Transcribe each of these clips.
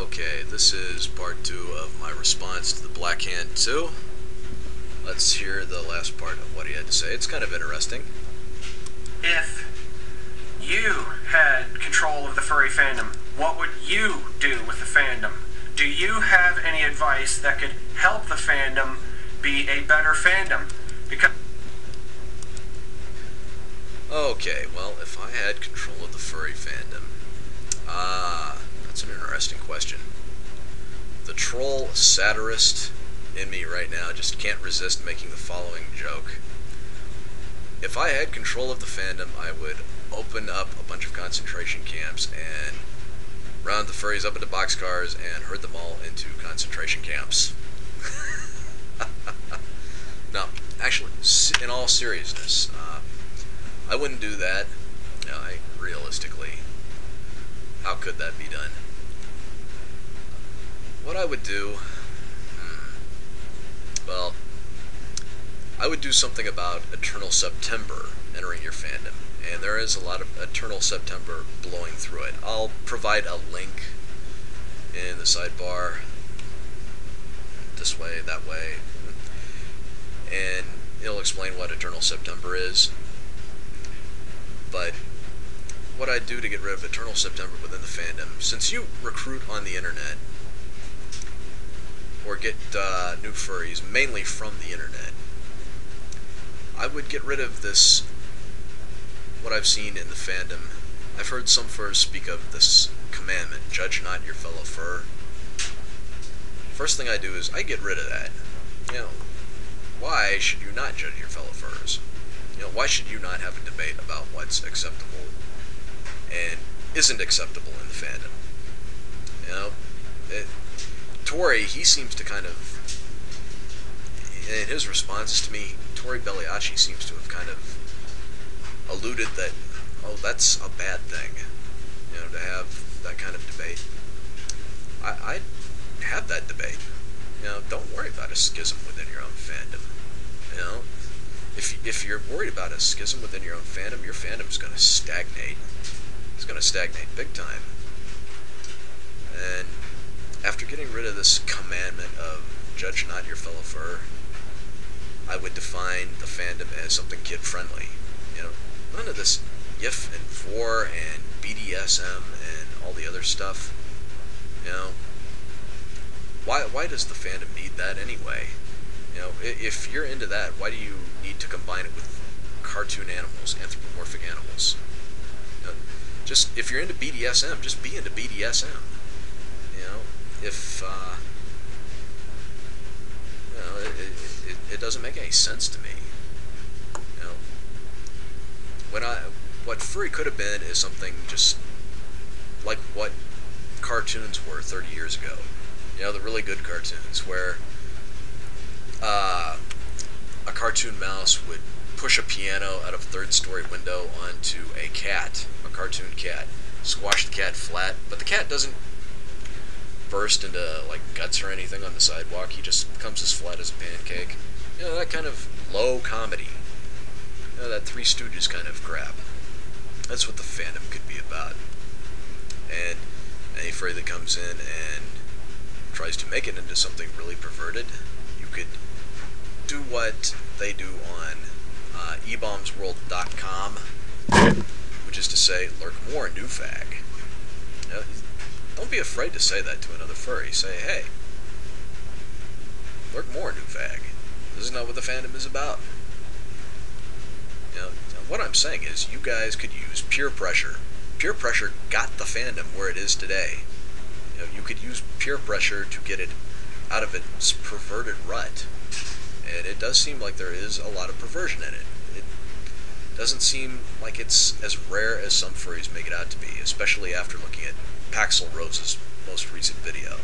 Okay, this is part 2 of my response to the theblackhand2. Let's hear the last part of what he had to say. It's kind of interesting. If you had control of the furry fandom, what would you do with the fandom? Do you have any advice that could help the fandom be a better fandom? Because Okay, well, if I had control of the furry fandom, that's an interesting question. The troll satirist in me right now just can't resist making the following joke. If I had control of the fandom, I would open up a bunch of concentration camps and round the furries up into boxcars and herd them all into concentration camps. No, actually, in all seriousness, I wouldn't do that. Realistically, how could that be done? What I would do, well, I would do something about Eternal September entering your fandom, and there is a lot of Eternal September blowing through it. I'll provide a link in the sidebar, this way, that way, and it'll explain what Eternal September is. But what I'd do to get rid of Eternal September within the fandom, since you recruit on the internet, or get new furries mainly from the internet, I would get rid of this, what I've seen in the fandom. I've heard some furs speak of this commandment, judge not your fellow fur. First thing I do is I get rid of that. Why should you not judge your fellow furs? Why should you not have a debate about what's acceptable and isn't acceptable in the fandom? Tori, he seems to kind of, in his responses to me, Tori Belliacci seems to have kind of alluded that, oh, that's a bad thing, to have that kind of debate. I'd have that debate. Don't worry about a schism within your own fandom. If you're worried about a schism within your own fandom, your fandom's going to stagnate. It's going to stagnate big time. And after getting rid of this commandment of judge not your fellow fur, I would define the fandom as something kid-friendly. None of this YIF and vor and BDSM and all the other stuff. Why does the fandom need that anyway? If you're into that, why do you need to combine it with cartoon animals, anthropomorphic animals? Just, if you're into BDSM, just be into BDSM. It doesn't make any sense to me. What furry could have been is something just like what cartoons were 30 years ago. The really good cartoons where a cartoon mouse would push a piano out of a third-story window onto a cat, a cartoon cat, squash the cat flat, but the cat doesn't burst into like guts or anything on the sidewalk. He just comes as flat as a pancake. That kind of low comedy. That Three Stooges kind of crap. That's what the fandom could be about. And any furry that comes in and tries to make it into something really perverted, you could do what they do on ebombsworld.com, which is to say, lurk more, new fag. Don't be afraid to say that to another furry. Say, hey, lurk more, new fag. This is not what the fandom is about. What I'm saying is, you guys could use peer pressure. Peer pressure got the fandom where it is today. You could use peer pressure to get it out of its perverted rut. And it does seem like there is a lot of perversion in it. It doesn't seem like it's as rare as some furries make it out to be, especially after looking at Paxel Rose's most recent video.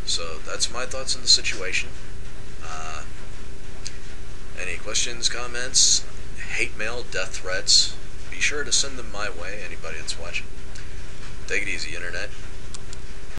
So that's my thoughts on the situation. Any questions, comments, hate mail, death threats, be sure to send them my way, anybody that's watching. Take it easy, Internet.